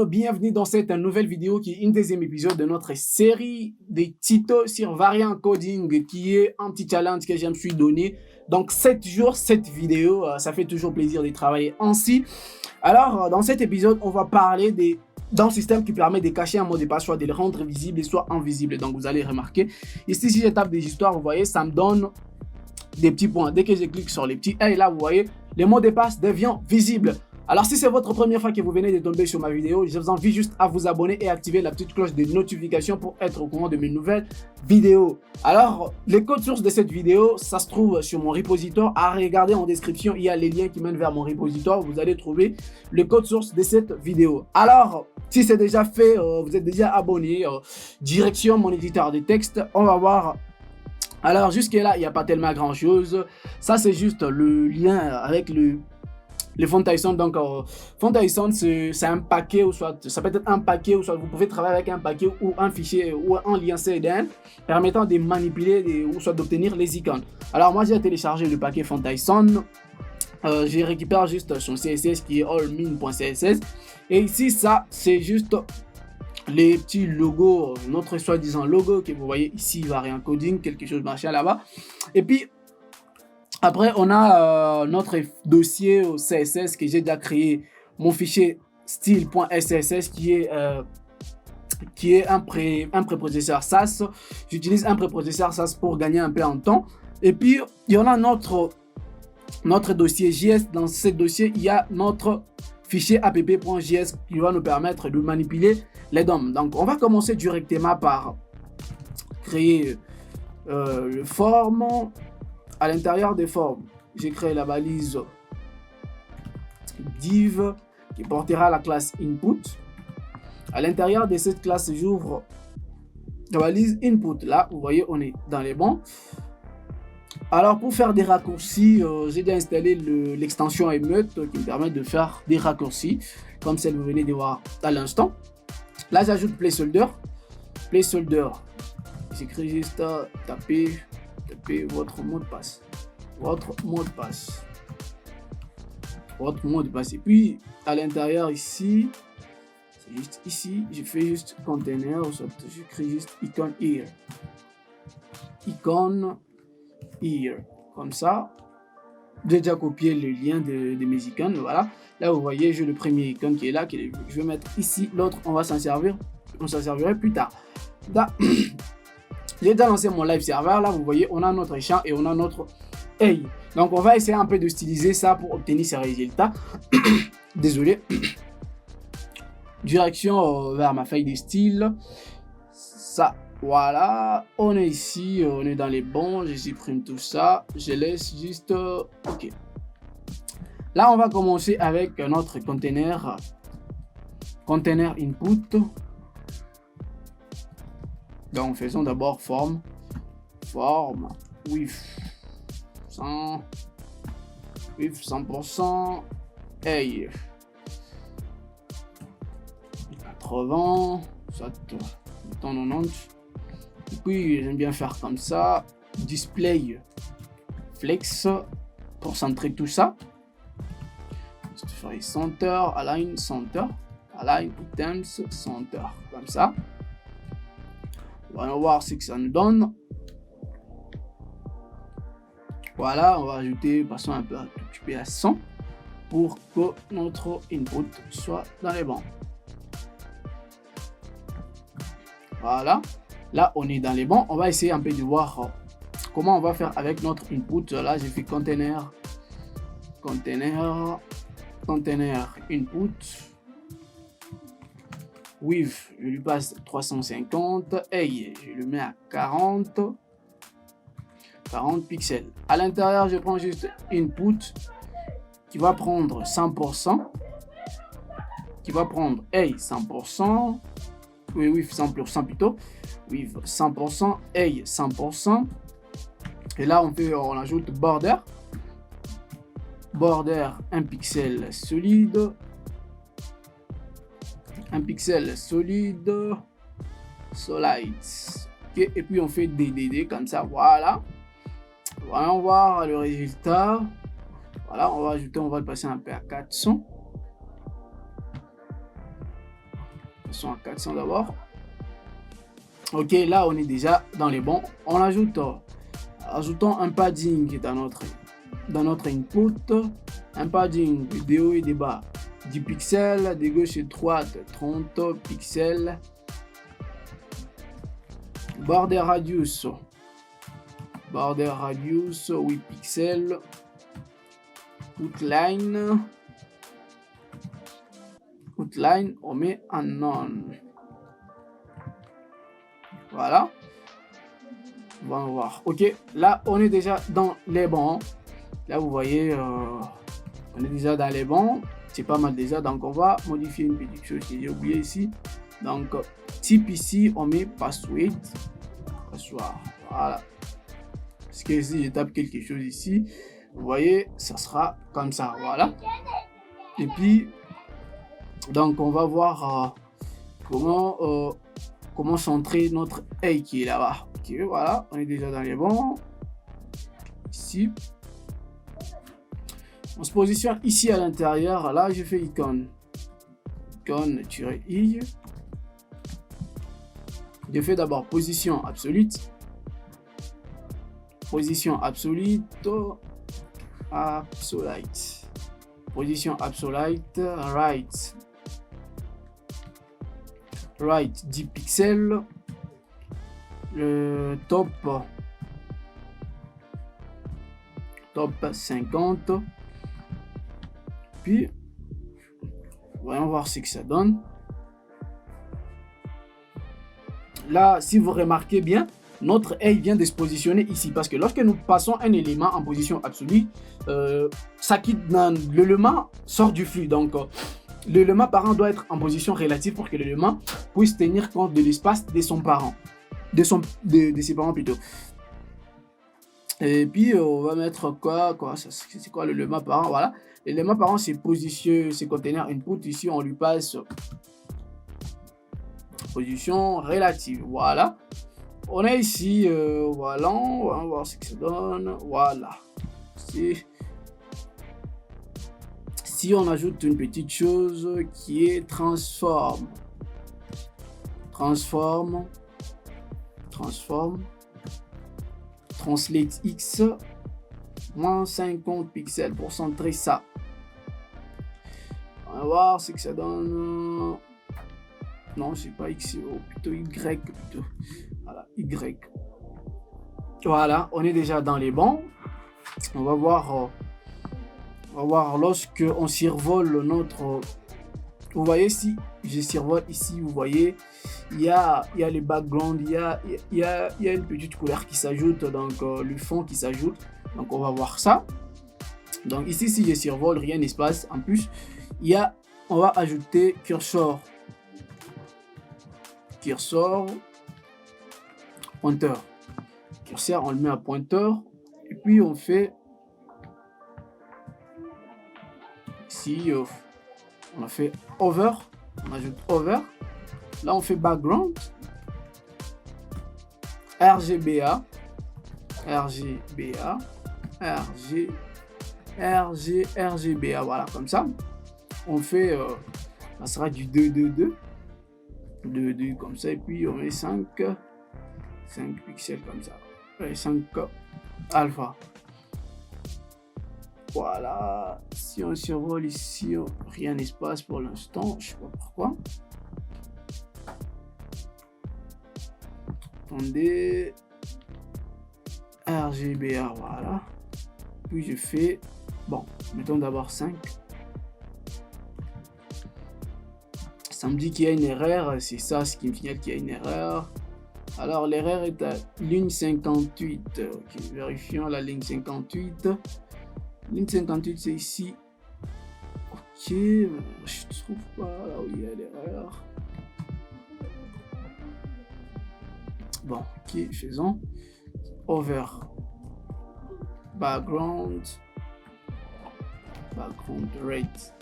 Bienvenue dans cette nouvelle vidéo qui est une deuxième épisode de notre série des tutos sur Variant Coding, qui est un petit challenge que je me suis donné. Donc 7 jours, 7 vidéos, ça fait toujours plaisir de travailler ainsi. Alors dans cet épisode, on va parler d'un système qui permet de cacher un mot de passe, soit de le rendre visible, soit invisible. Donc vous allez remarquer, ici si je tape des histoires, vous voyez, ça me donne des petits points. Dès que je clique sur les petits et là, vous voyez, le mot de passe devient visible. Alors si c'est votre première fois que vous venez de tomber sur ma vidéo, je vous invite juste à vous abonner et activer la petite cloche de notification pour être au courant de mes nouvelles vidéos. Alors, les codes sources de cette vidéo, ça se trouve sur mon repository. À regarder en description, il y a les liens qui mènent vers mon repository. Vous allez trouver le code source de cette vidéo. Alors, si c'est déjà fait, vous êtes déjà abonné, direction mon éditeur de texte, on va voir. Alors, jusque là, il n'y a pas tellement grand chose. Ça, c'est juste le lien avec les FontIson. Donc FontIson, c'est un paquet, ou soit ça peut être un paquet, ou soit vous pouvez travailler avec un paquet ou un fichier ou un lien CDN permettant de manipuler ou soit d'obtenir les icônes. Alors moi j'ai téléchargé le paquet FontIson, je récupère juste son CSS qui est allmin.css, et ici ça c'est juste les petits logos, notre soi-disant logo que vous voyez ici, Variant Coding, quelque chose machin là-bas. Et puis après, on a notre dossier au CSS que j'ai déjà créé, mon fichier style.sss qui est un préprocesseur SAS. J'utilise un préprocesseur SAS pour gagner un peu en temps. Et puis, il y en a notre dossier JS. Dans ce dossier, il y a notre fichier app.js qui va nous permettre de manipuler les DOM. Donc, on va commencer directement par créer le form. À l'intérieur des formes, j'ai créé la balise div qui portera la classe input. À l'intérieur de cette classe, j'ouvre la balise input. Là, vous voyez, on est dans les bons. Alors, pour faire des raccourcis, j'ai déjà installé l'extension émeute qui me permet de faire des raccourcis, comme celle que vous venez de voir à l'instant. Là, j'ajoute placeholder. Placeholder, j'écris juste taper votre mot de passe, et puis à l'intérieur ici, c'est juste ici, je fais juste container, ou soit j'écris juste icon here, comme ça. J'ai déjà copié le lien de mes icônes. Voilà, là vous voyez, j'ai le premier icône qui est là, je vais mettre ici. L'autre, on s'en servira plus tard. J'ai déjà lancé mon live server. Là, vous voyez, on a notre champ et on a notre hey. Donc, on va essayer un peu de styliser ça pour obtenir ces résultats. Désolé. Direction vers ma feuille de style. Ça, voilà. On est ici, on est dans les bons. Je supprime tout ça. Je laisse juste OK. Là, on va commencer avec notre container input. Donc faisons d'abord form with 100%, hey 80, soit 90. Et puis j'aime bien faire comme ça, display flex pour centrer tout ça. Center, align items center, comme ça. On va voir ce que ça nous donne. Voilà, on va ajouter, passons un peu à 100 pour que notre input soit dans les bons. Voilà, là on est dans les bons. On va essayer un peu de voir comment on va faire avec notre input. Là j'ai fait container input. Width, je lui passe 350. Hey, je le mets à 40 pixels. À l'intérieur, je prends juste input qui va prendre 100%. Qui va prendre hey 100%. Oui, 100% plutôt. Oui, 100%. Hey 100%. Et là, on ajoute border. Border, un pixel solide. Un pixel solide. Solid. Ok. ok, et puis on fait DDD comme ça, voilà. Voyons voir le résultat. Voilà, on va ajouter, on va le passer un peu à 400. Passons à 400 d'abord. Ok, là on est déjà dans les bons. On ajoute, ajoutons un padding dans notre input. Un padding de haut et de bas 10 pixels, de gauche et droite 30 pixels. Border radius 8 pixels. Outline, on met en non. Voilà. On va voir. Ok, là on est déjà dans les bons. Là vous voyez, on est déjà dans les bons. C'est pas mal déjà. Donc on va modifier une petite chose que j'ai oublié ici. Donc type ici, on met password. Voilà. Parce que si je tape quelque chose ici, vous voyez, ça sera comme ça. Voilà. Et puis, donc on va voir comment centrer notre œil qui est là-bas. Ok, voilà, on est déjà dans les bons. Ici. On se positionne ici à l'intérieur. Là, je fais icône. Icône-i. Je fais d'abord position absolue. Position absolue. Position absolute. Right 10 pixels. Le top 50. Puis voyons voir ce que ça donne. Là, si vous remarquez bien, notre œil vient de se positionner ici parce que lorsque nous passons un élément en position absolue, ça quitte l'élément sort du flux. Donc l'élément parent doit être en position relative pour que l'élément puisse tenir compte de l'espace de son parent, de ses parents plutôt. Et puis on va mettre quoi c'est quoi l'élément parent? Voilà, l'élément parent c'est position, c'est conteneur input. Ici on lui passe position relative. Voilà, on est ici. Voilà, on va voir ce que ça donne. Voilà, si on ajoute une petite chose qui est transform, translate x moins 50 pixels pour centrer ça. On va voir ce que ça donne. Non, c'est pas x, plutôt y plutôt. Voilà, y. Voilà, on est déjà dans les bons. On va voir lorsque on survole notre. Vous voyez, si je survole ici, vous voyez, il y a les backgrounds, il y a une petite couleur qui s'ajoute, donc le fond qui s'ajoute. Donc on va voir ça. Donc ici, si je survole, rien ne se passe. En plus, on va ajouter cursor, pointeur. Curseur, on le met à pointeur. Et puis on fait ici, on a fait over, on ajoute over. Là on fait background, RGBA, voilà, comme ça. On fait, ça sera du 2 comme ça, et puis on met 5 pixels comme ça, et 5 alpha. Voilà, si on survole ici, rien ne se passe pour l'instant, je sais pas pourquoi. Attendez, RGBA, voilà. Puis je fais, bon, mettons d'abord 5. Ça me dit qu'il y a une erreur, c'est ça ce qui me signale qu'il y a une erreur. Alors l'erreur est à ligne 58. Ok, vérifions la ligne 58. Ligne 58 c'est ici. Ok, je trouve pas là où il y a l'erreur. Bon, ok, faisons over background rate.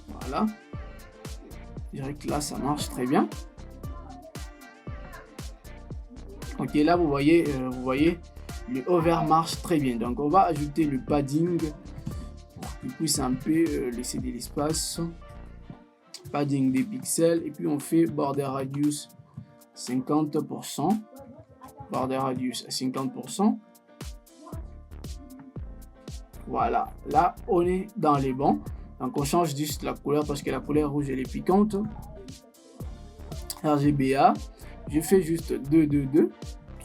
Voilà. Je dirais que là ça marche très bien. Ok, là vous voyez, le hover marche très bien. Donc on va ajouter le padding pour qu'il puisse un peu laisser de l'espace. Padding des pixels, et puis on fait border radius 50%. Border radius à 50%. Voilà, là on est dans les bons. Donc on change juste la couleur parce que la couleur rouge elle est piquante. RGBA, je fais juste 2, 2, 2,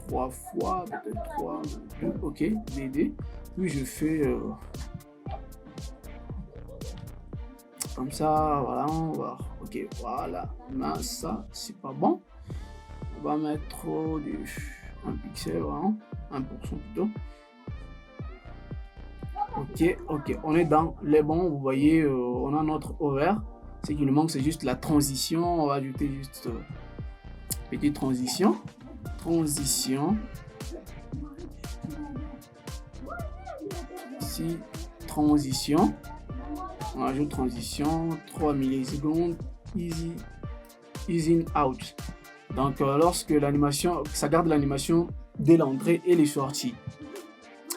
3 fois, peut-être 3, 2, ok, DD. Puis je fais comme ça, voilà, on va voir. Ok, voilà, mais ça c'est pas bon. On va mettre un pixel, voilà, 1% plutôt. Ok, on est dans les bons, vous voyez, on a notre hover. Ce qui nous manque, c'est juste la transition. On va ajouter juste petite transition. Ici, transition. On ajoute transition, 3 millisecondes, easy in out. Donc, lorsque l'animation, ça garde l'animation dès l'entrée et les sorties.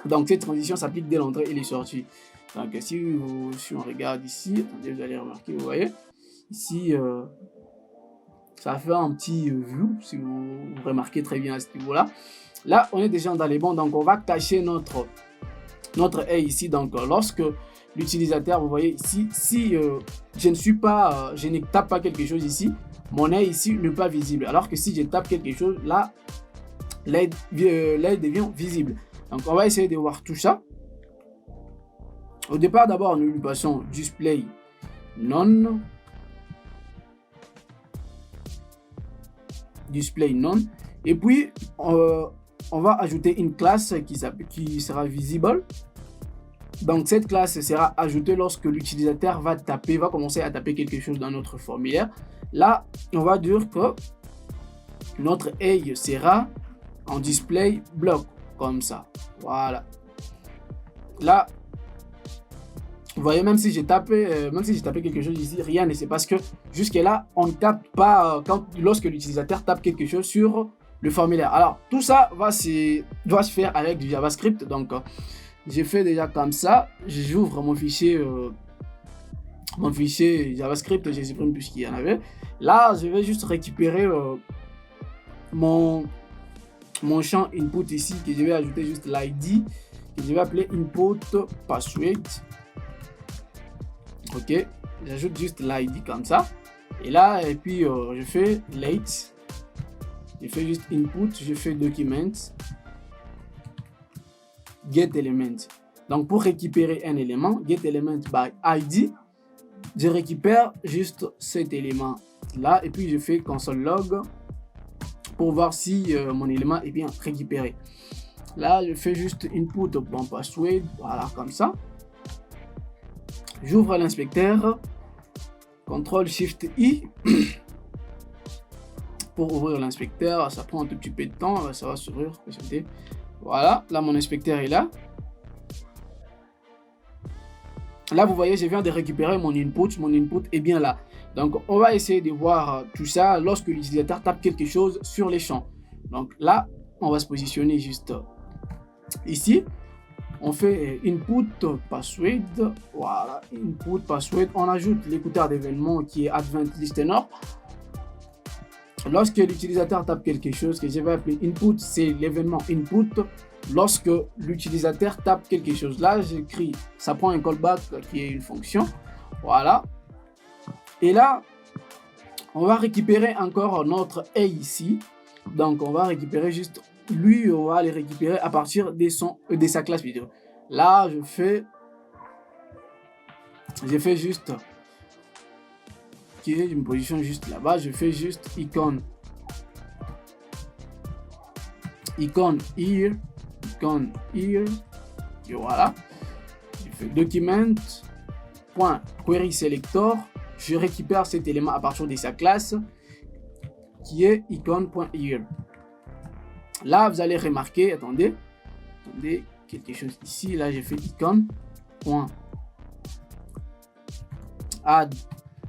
Donc, cette transition s'applique dès l'entrée et les sorties. Donc, si on regarde ici, attendez, vous allez remarquer, vous voyez, ici, ça fait un petit view, si vous remarquez très bien à ce niveau-là. Là, on est déjà dans les bons, donc on va cacher notre œil ici. Donc, lorsque l'utilisateur, vous voyez ici, si je ne tape pas quelque chose ici, mon œil ici n'est pas visible. Alors que si je tape quelque chose, là, l'œil devient visible. Donc, on va essayer de voir tout ça. Au départ, d'abord, nous lui passons display non. Display non. Et puis, on va ajouter une classe qui sera visible. Donc, cette classe sera ajoutée lorsque l'utilisateur va commencer à taper quelque chose dans notre formulaire. Là, on va dire que notre œil sera en display block, comme ça. Voilà. Là, vous voyez, même si j'ai tapé quelque chose ici, rien ne se passe, parce que jusque-là, on ne capte pas lorsque l'utilisateur tape quelque chose sur le formulaire. Alors, tout ça doit se faire avec du JavaScript. Donc, j'ai fait déjà comme ça. J'ouvre mon fichier JavaScript, je supprime tout ce qu'il y en avait. Là, je vais juste récupérer mon champ input ici, que je vais ajouter juste l'ID, que je vais appeler input password. Ok, j'ajoute juste l'ID comme ça. Et là, et puis je fais late. Je fais juste input, je fais document, get element. Donc pour récupérer un élément, get element by ID, je récupère juste cet élément là. Et puis je fais console log pour voir si mon élément est bien récupéré. Là, je fais juste input bon password, voilà, comme ça. J'ouvre l'inspecteur, CTRL SHIFT I pour ouvrir l'inspecteur. Ça prend un tout petit peu de temps, ça va s'ouvrir. Voilà, là mon inspecteur est là. Là, vous voyez, je viens de récupérer mon input. Mon input est bien là. Donc, on va essayer de voir tout ça lorsque l'utilisateur tape quelque chose sur les champs. Donc là, on va se positionner juste ici. On fait input password, voilà, input password. On ajoute l'écouteur d'événement qui est Advanced Listener. Lorsque l'utilisateur tape quelque chose que je vais appeler input, c'est l'événement input. Lorsque l'utilisateur tape quelque chose, là j'écris, ça prend un callback qui est une fonction, voilà. Et là, on va récupérer encore notre A ici. Donc on va récupérer juste lui, on va les récupérer à partir de sa classe vidéo. Là, je fais juste, je me positionne juste là-bas, je fais juste icône here, et voilà. Je fais document.query selector, je récupère cet élément à partir de sa classe qui est icon.here. Là, vous allez remarquer, attendez, quelque chose ici. Là, j'ai fait icon.add.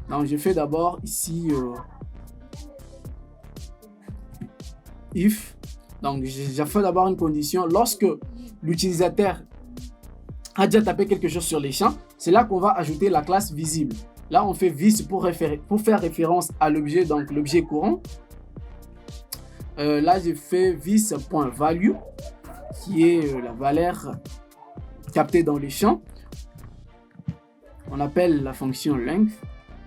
Donc, je fais d'abord ici if Donc, j'ai fait d'abord une condition. Lorsque l'utilisateur a déjà tapé quelque chose sur les champs, c'est là qu'on va ajouter la classe visible. Là, on fait vis pour faire référence à l'objet, donc l'objet courant. Là, j'ai fait vis.value, qui est la valeur captée dans les champs. On appelle la fonction length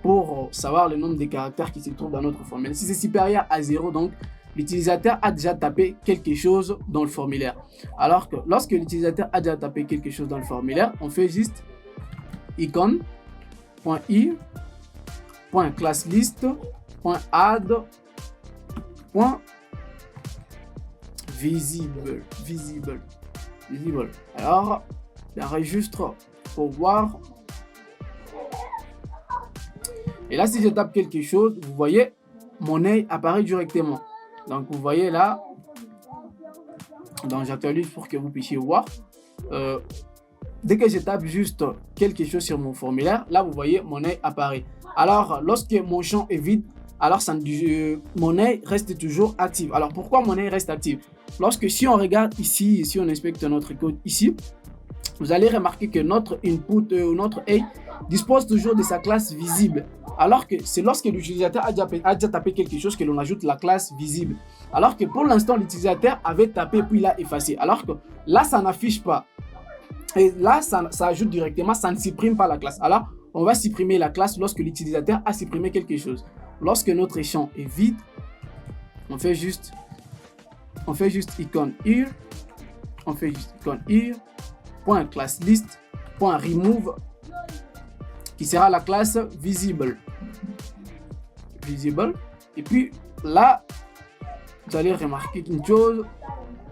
pour savoir le nombre de caractères qui se trouvent dans notre formulaire. Si c'est supérieur à 0, donc l'utilisateur a déjà tapé quelque chose dans le formulaire. Alors que lorsque l'utilisateur a déjà tapé quelque chose dans le formulaire, on fait juste icon.i.classList.add.visible. Alors, j'enregistre pour voir. Et là, si je tape quelque chose, vous voyez, mon œil apparaît directement. Donc, vous voyez là, donc j'actualise pour que vous puissiez voir. Dès que je tape juste quelque chose sur mon formulaire, là, vous voyez, mon œil apparaît. Alors, lorsque mon champ est vide, alors mon œil reste toujours actif. Alors, pourquoi mon œil reste actif? Lorsque si on regarde ici, si on inspecte notre code ici, vous allez remarquer que notre input, notre œil dispose toujours de sa classe visible. Alors que c'est lorsque l'utilisateur a déjà tapé quelque chose que l'on ajoute la classe visible. Alors que pour l'instant, l'utilisateur avait tapé puis il a effacé. Alors que là, ça n'affiche pas. Et là, ça ajoute directement, ça ne supprime pas la classe. Alors, on va supprimer la classe lorsque l'utilisateur a supprimé quelque chose. Lorsque notre champ est vide, on fait juste icon here. On fait juste icon here. .classList.remove qui sera la classe visible. Et puis là, vous allez remarquer une chose.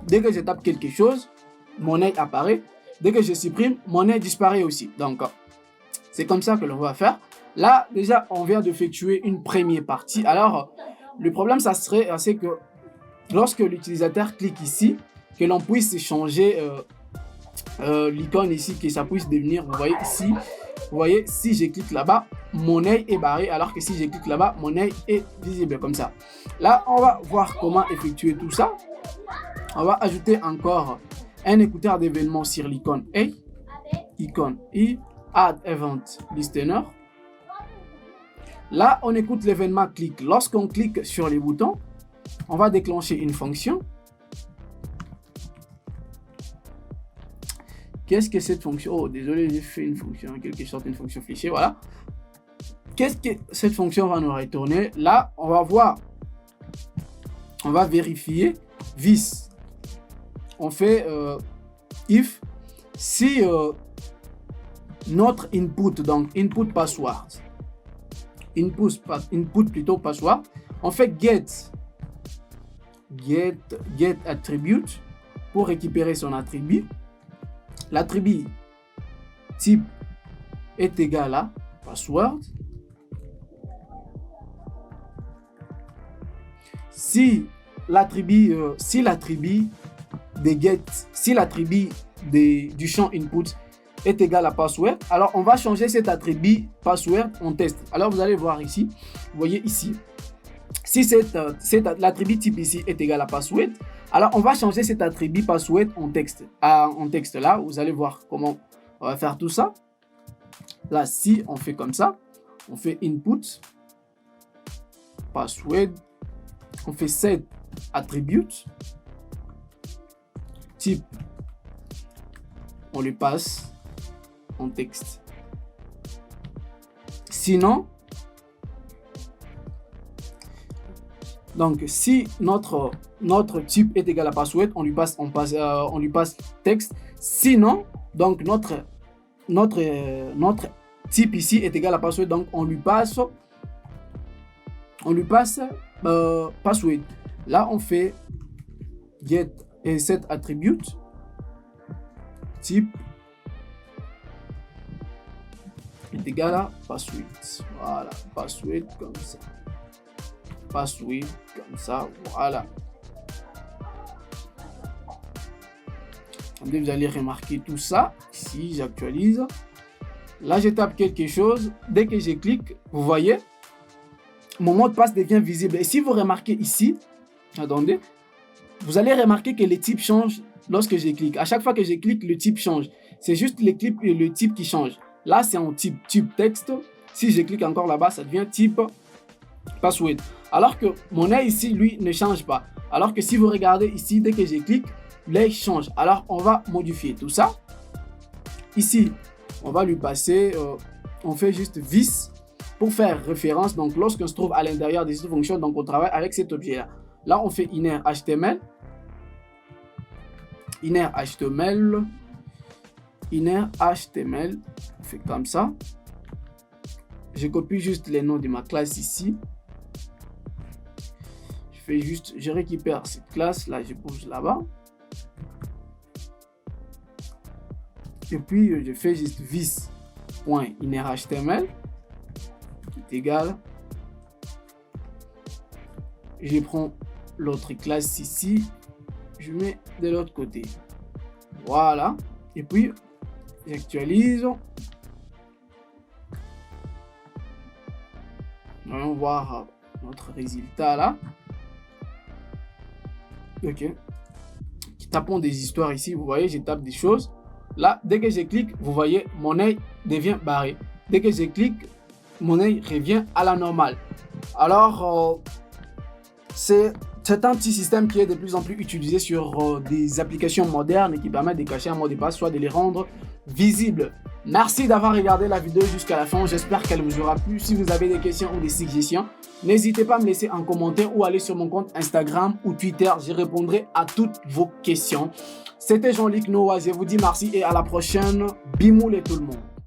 Dès que je tape quelque chose, mon œil apparaît. Dès que je supprime, mon œil disparaît aussi. Donc, c'est comme ça que l'on va faire. Là, déjà, on vient d'effectuer une première partie. Alors, le problème, c'est que lorsque l'utilisateur clique ici, que l'on puisse changer l'icône ici, que ça puisse devenir, vous voyez ici, vous voyez, si je clique là-bas, mon œil est barré, alors que si je clique là-bas, mon œil est visible comme ça. Là, on va voir comment effectuer tout ça. On va ajouter encore un écouteur d'événements sur l'icône A, icône I, Add Event Listener. Là, on écoute l'événement clic. Lorsqu'on clique sur les boutons, on va déclencher une fonction. Qu'est-ce que cette fonction? Oh, désolé, j'ai fait une fonction, en quelque sorte une fonction fichier, voilà. Qu'est-ce que cette fonction va nous retourner? Là, on va voir, on va vérifier vis. On fait if si notre input, donc input password, input plutôt password, on fait get attribute pour récupérer son attribut. L'attribut type est égal à password. Si l'attribut du champ input est égal à password, alors on va changer cet attribut password en test. Alors vous allez voir ici, vous voyez ici, si l'attribut type ici est égal à password, alors on va changer cet attribut password en texte. Là, vous allez voir comment on va faire tout ça. Là, si on fait comme ça, on fait input password, on fait set attribute type, on le passe en texte. Sinon, donc si notre type est égal à password, on lui passe texte. Sinon, donc notre type ici est égal à password, donc on lui passe password. Là, on fait get et set attribute type est égal à password. Voilà, password comme ça. Password comme ça, voilà. Vous allez remarquer tout ça. Si j'actualise, là je tape quelque chose. Dès que je clique, vous voyez, mon mot de passe devient visible. Et si vous remarquez ici, attendez, vous allez remarquer que les types changent lorsque je clique. À chaque fois que je clique, le type change. C'est juste le type qui change. Là, c'est en type texte. Si je clique encore là-bas, ça devient type password. Alors que mon œil ici, lui, ne change pas. Alors que si vous regardez ici, dès que je clique, l'œil change. Alors, on va modifier tout ça. Ici, on va lui passer, on fait juste vis pour faire référence. Donc, lorsqu'on se trouve à l'intérieur des fonctions, donc on travaille avec cet objet-là. Là, on fait inner HTML. Inner HTML. Inner HTML. On fait comme ça. Je copie juste les noms de ma classe ici. Je récupère cette classe là, je bouge là-bas. Et puis je fais juste vis.innerHTML qui est égal. Je prends l'autre classe ici, je mets de l'autre côté. Voilà. Et puis j'actualise. Allons voir notre résultat là. Ok. Tapons des histoires ici. Vous voyez, je tape des choses. Là, dès que je clique, vous voyez, mon œil devient barré. Dès que je clique, mon œil revient à la normale. Alors, c'est un petit système qui est de plus en plus utilisé sur des applications modernes et qui permet de cacher un mot de passe, soit de les rendre visibles. Merci d'avoir regardé la vidéo jusqu'à la fin. J'espère qu'elle vous aura plu. Si vous avez des questions ou des suggestions, n'hésitez pas à me laisser un commentaire ou aller sur mon compte Instagram ou Twitter. Je répondrai à toutes vos questions. C'était Jean-Luc Noah. Je vous dis merci et à la prochaine. Bimoule tout le monde.